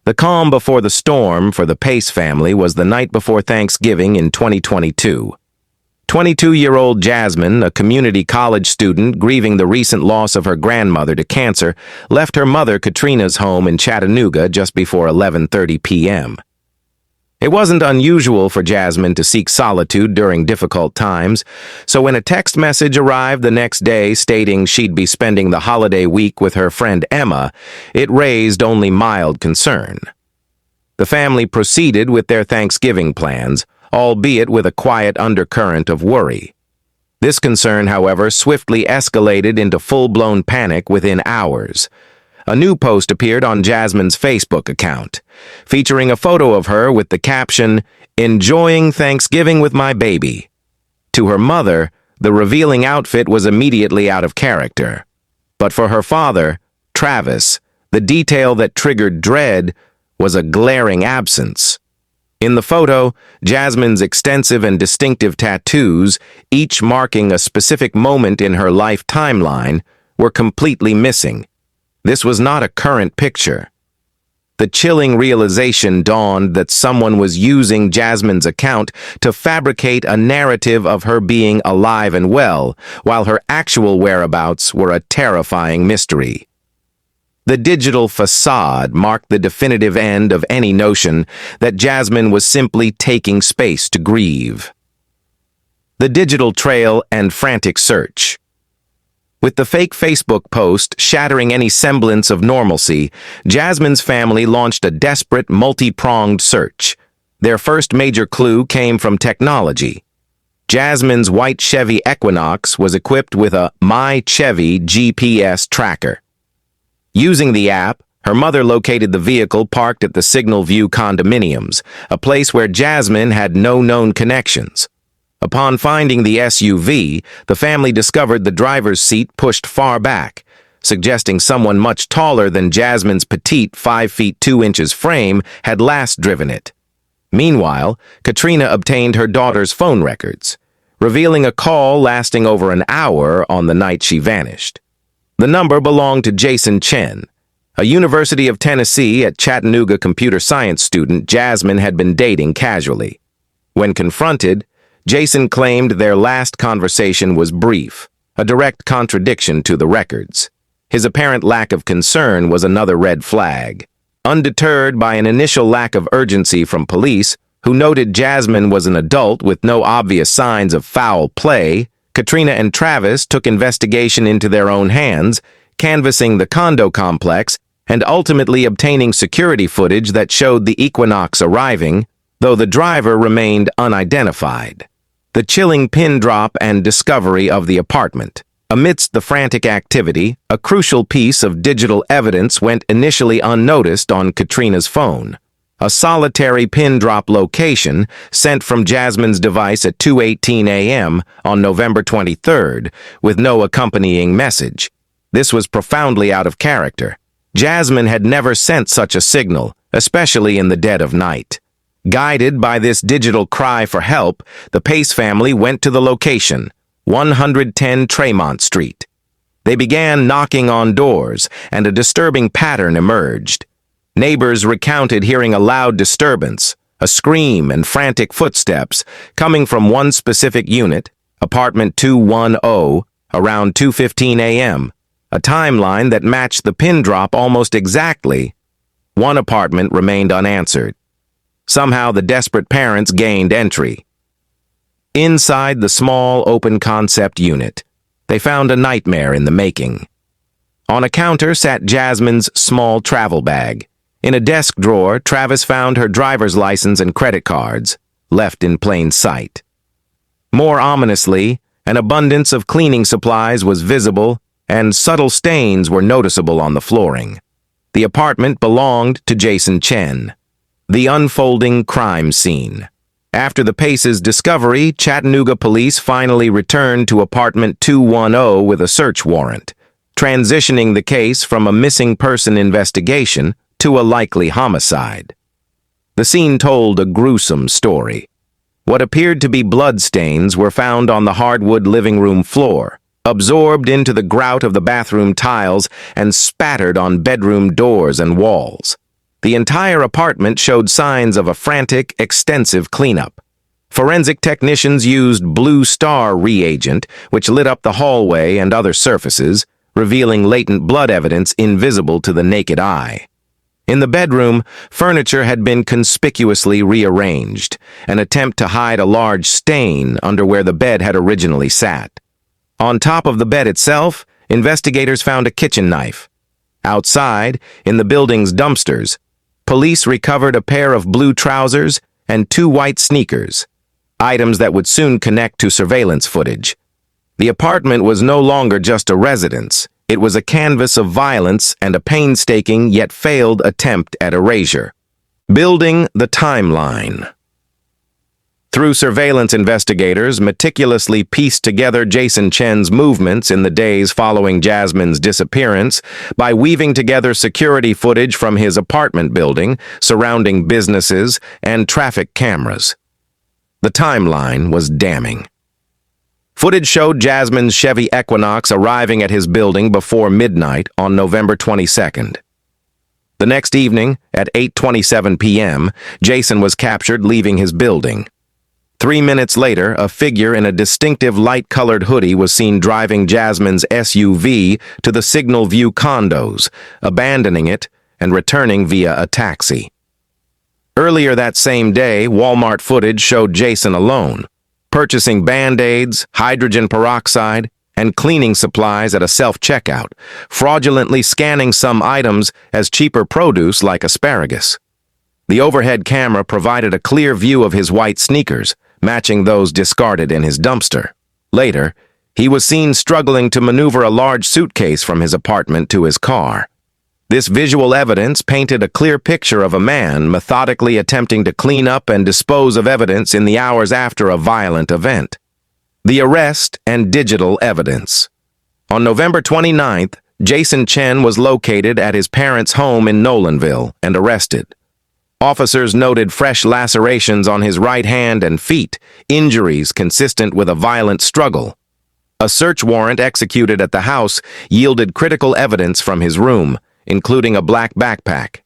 The calm before the storm for the Pace family was the night before Thanksgiving in 2022. 22-year-old Jasmine, a community college student grieving the recent loss of her grandmother to cancer, left her mother Katrina's home in Chattanooga just before 11:30 p.m. It wasn't unusual for Jasmine to seek solitude during difficult times, so when a text message arrived the next day stating she'd be spending the holiday week with her friend Emma, it raised only mild concern. The family proceeded with their Thanksgiving plans, albeit with a quiet undercurrent of worry. This concern, however, swiftly escalated into full-blown panic within hours. A new post appeared on Jasmine's Facebook account, featuring a photo of her with the caption, "Enjoying Thanksgiving with my baby." To her mother, the revealing outfit was immediately out of character. But for her father, Travis, the detail that triggered dread was a glaring absence. In the photo, Jasmine's extensive and distinctive tattoos, each marking a specific moment in her life timeline, were completely missing. This was not a current picture. The chilling realization dawned that someone was using Jasmine's account to fabricate a narrative of her being alive and well, while her actual whereabouts were a terrifying mystery. The digital facade marked the definitive end of any notion that Jasmine was simply taking space to grieve. The digital trail and frantic search. With the fake Facebook post shattering any semblance of normalcy, Jasmine's family launched a desperate, multi-pronged search. Their first major clue came from technology. Jasmine's white Chevy Equinox was equipped with a My Chevy GPS tracker. Using the app, her mother located the vehicle parked at the Signal View condominiums, a place where Jasmine had no known connections. Upon finding the SUV, the family discovered the driver's seat pushed far back, suggesting someone much taller than Jasmine's petite 5 feet 2 inches frame had last driven it. Meanwhile, Katrina obtained her daughter's phone records, revealing a call lasting over an hour on the night she vanished. The number belonged to Jason Chen, a University of Tennessee at Chattanooga computer science student Jasmine had been dating casually. When confronted, Jason claimed their last conversation was brief, a direct contradiction to the records. His apparent lack of concern was another red flag. Undeterred by an initial lack of urgency from police, who noted Jasmine was an adult with no obvious signs of foul play, Katrina and Travis took investigation into their own hands, canvassing the condo complex and ultimately obtaining security footage that showed the Equinox arriving, though the driver remained unidentified. The chilling pin drop and discovery of the apartment. Amidst the frantic activity, a crucial piece of digital evidence went initially unnoticed on Katrina's phone. A solitary pin drop location sent from Jasmine's device at 2:18 a.m. on November 23rd, with no accompanying message. This was profoundly out of character. Jasmine had never sent such a signal, especially in the dead of night. Guided by this digital cry for help, the Pace family went to the location, 110 Tremont Street. They began knocking on doors, and a disturbing pattern emerged. Neighbors recounted hearing a loud disturbance, a scream and frantic footsteps coming from one specific unit, apartment 210, around 2:15 a.m., a timeline that matched the pin drop almost exactly. One apartment remained unanswered. Somehow the desperate parents gained entry. Inside the small open-concept unit, they found a nightmare in the making. On a counter sat Jasmine's small travel bag. In a desk drawer, Travis found her driver's license and credit cards, left in plain sight. More ominously, an abundance of cleaning supplies was visible, and subtle stains were noticeable on the flooring. The apartment belonged to Jason Chen. The unfolding crime scene. After the Pace's discovery, Chattanooga police finally returned to apartment 210 with a search warrant, transitioning the case from a missing person investigation to a likely homicide. The scene told a gruesome story. What appeared to be bloodstains were found on the hardwood living room floor, absorbed into the grout of the bathroom tiles and spattered on bedroom doors and walls. The entire apartment showed signs of a frantic, extensive cleanup. Forensic technicians used Blue Star reagent, which lit up the hallway and other surfaces, revealing latent blood evidence invisible to the naked eye. In the bedroom, furniture had been conspicuously rearranged, an attempt to hide a large stain under where the bed had originally sat. On top of the bed itself, investigators found a kitchen knife. Outside, in the building's dumpsters, police recovered a pair of blue trousers and 2 white sneakers, items that would soon connect to surveillance footage. The apartment was no longer just a residence. It was a canvas of violence and a painstaking yet failed attempt at erasure. Building the timeline. Through surveillance investigators meticulously pieced together Jason Chen's movements in the days following Jasmine's disappearance by weaving together security footage from his apartment building, surrounding businesses, and traffic cameras. The timeline was damning. Footage showed Jasmine's Chevy Equinox arriving at his building before midnight on November 22nd. The next evening, at 8:27 p.m., Jason was captured leaving his building. 3 minutes later, a figure in a distinctive light-colored hoodie was seen driving Jasmine's SUV to the Signal View condos, abandoning it and returning via a taxi. Earlier that same day, Walmart footage showed Jason alone, purchasing Band-Aids, hydrogen peroxide, and cleaning supplies at a self-checkout, fraudulently scanning some items as cheaper produce like asparagus. The overhead camera provided a clear view of his white sneakers, matching those discarded in his dumpster. Later, he was seen struggling to maneuver a large suitcase from his apartment to his car. This visual evidence painted a clear picture of a man methodically attempting to clean up and dispose of evidence in the hours after a violent event. The arrest and digital evidence. On November 29th, Jason Chen was located at his parents' home in Nolanville and arrested. Officers noted fresh lacerations on his right hand and feet, injuries consistent with a violent struggle. A search warrant executed at the house yielded critical evidence from his room, including a black backpack.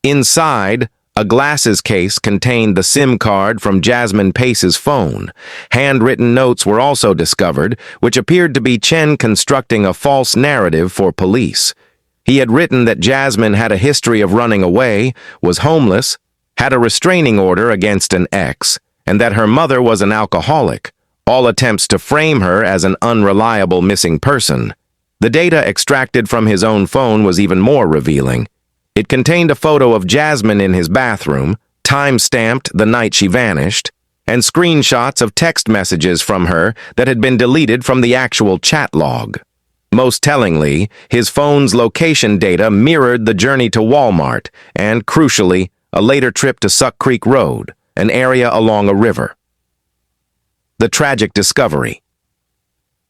Inside, a glasses case contained the SIM card from Jasmine Pace's phone. Handwritten notes were also discovered, which appeared to be Chen constructing a false narrative for police. He had written that Jasmine had a history of running away, was homeless, had a restraining order against an ex, and that her mother was an alcoholic, all attempts to frame her as an unreliable missing person. The data extracted from his own phone was even more revealing. It contained a photo of Jasmine in his bathroom, time-stamped the night she vanished, and screenshots of text messages from her that had been deleted from the actual chat log. Most tellingly, his phone's location data mirrored the journey to Walmart and, crucially, a later trip to Suck Creek Road, an area along a river. The tragic discovery.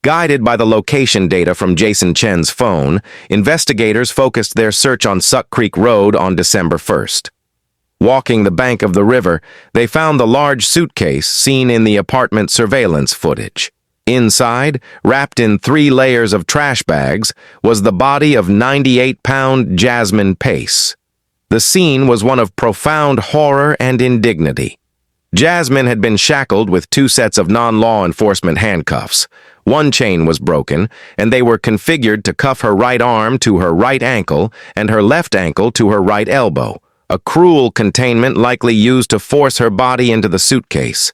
Guided by the location data from Jason Chen's phone, investigators focused their search on Suck Creek Road on December 1st. Walking the bank of the river, they found the large suitcase seen in the apartment surveillance footage. Inside, wrapped in 3 layers of trash bags, was the body of 98-pound Jasmine Pace. The scene was one of profound horror and indignity. Jasmine had been shackled with 2 sets of non-law enforcement handcuffs. One chain was broken, and they were configured to cuff her right arm to her right ankle and her left ankle to her right elbow, a cruel containment likely used to force her body into the suitcase.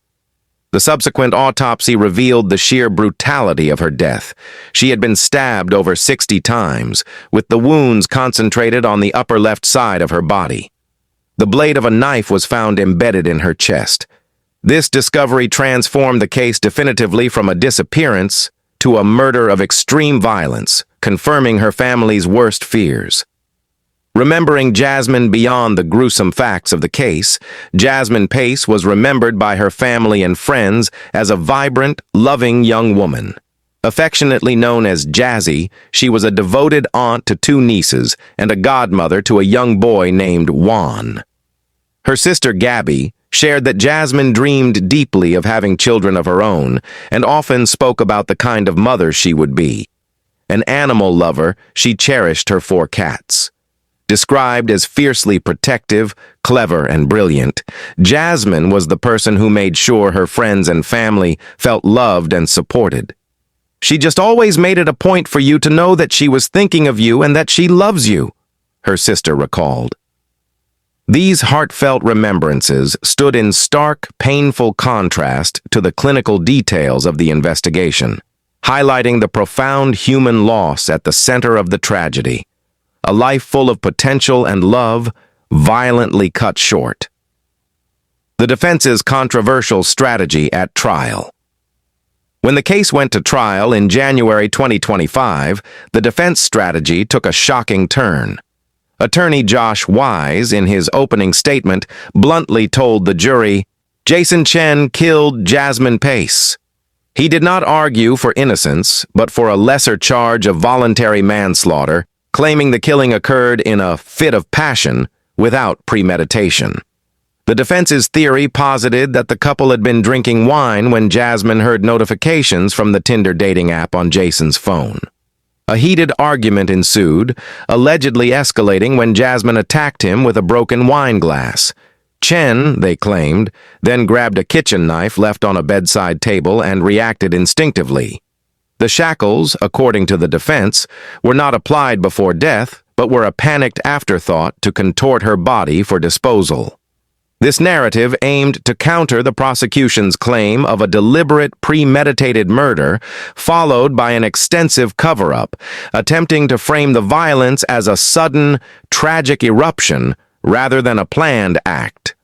The subsequent autopsy revealed the sheer brutality of her death. She had been stabbed over 60 times, with the wounds concentrated on the upper left side of her body. The blade of a knife was found embedded in her chest. This discovery transformed the case definitively from a disappearance to a murder of extreme violence, confirming her family's worst fears. Remembering Jasmine beyond the gruesome facts of the case, Jasmine Pace was remembered by her family and friends as a vibrant, loving young woman. Affectionately known as Jazzy, she was a devoted aunt to 2 nieces and a godmother to a young boy named Juan. Her sister Gabby shared that Jasmine dreamed deeply of having children of her own and often spoke about the kind of mother she would be. An animal lover, she cherished her 4 cats. Described as fiercely protective, clever, and brilliant, Jasmine was the person who made sure her friends and family felt loved and supported. She just always made it a point for you to know that she was thinking of you and that she loves you, her sister recalled. These heartfelt remembrances stood in stark, painful contrast to the clinical details of the investigation, highlighting the profound human loss at the center of the tragedy. A life full of potential and love, violently cut short. The defense's controversial strategy at trial. When the case went to trial in January 2025, the defense strategy took a shocking turn. Attorney Josh Wise, in his opening statement, bluntly told the jury, "Jason Chen killed Jasmine Pace." He did not argue for innocence, but for a lesser charge of voluntary manslaughter, claiming the killing occurred in a fit of passion without premeditation. The defense's theory posited that the couple had been drinking wine when Jasmine heard notifications from the Tinder dating app on Jason's phone. A heated argument ensued, allegedly escalating when Jasmine attacked him with a broken wine glass. Chen, they claimed, then grabbed a kitchen knife left on a bedside table and reacted instinctively. The shackles, according to the defense, were not applied before death, but were a panicked afterthought to contort her body for disposal. This narrative aimed to counter the prosecution's claim of a deliberate, premeditated murder, followed by an extensive cover-up, attempting to frame the violence as a sudden, tragic eruption rather than a planned act.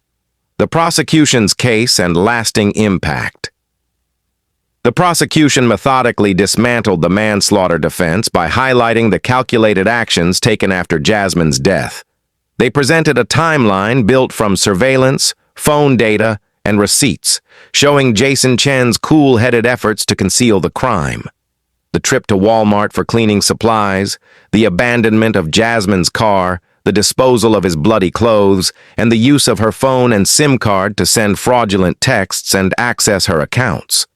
The prosecution's case and lasting impact. The prosecution methodically dismantled the manslaughter defense by highlighting the calculated actions taken after Jasmine's death. They presented a timeline built from surveillance, phone data, and receipts, showing Jason Chen's cool-headed efforts to conceal the crime. The trip to Walmart for cleaning supplies, the abandonment of Jasmine's car, the disposal of his bloody clothes, and the use of her phone and SIM card to send fraudulent texts and access her accounts.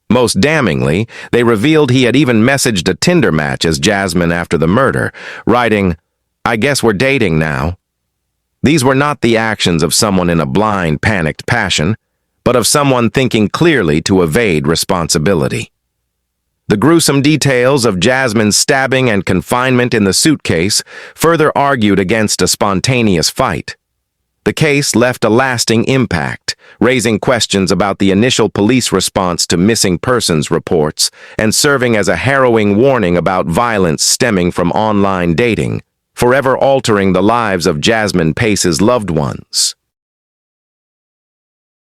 Most damningly, they revealed he had even messaged a Tinder match as Jasmine after the murder, writing, "I guess we're dating now." These were not the actions of someone in a blind, panicked passion, but of someone thinking clearly to evade responsibility. The gruesome details of Jasmine's stabbing and confinement in the suitcase further argued against a spontaneous fight. The case left a lasting impact, raising questions about the initial police response to missing persons reports and serving as a harrowing warning about violence stemming from online dating, forever altering the lives of Jasmine Pace's loved ones.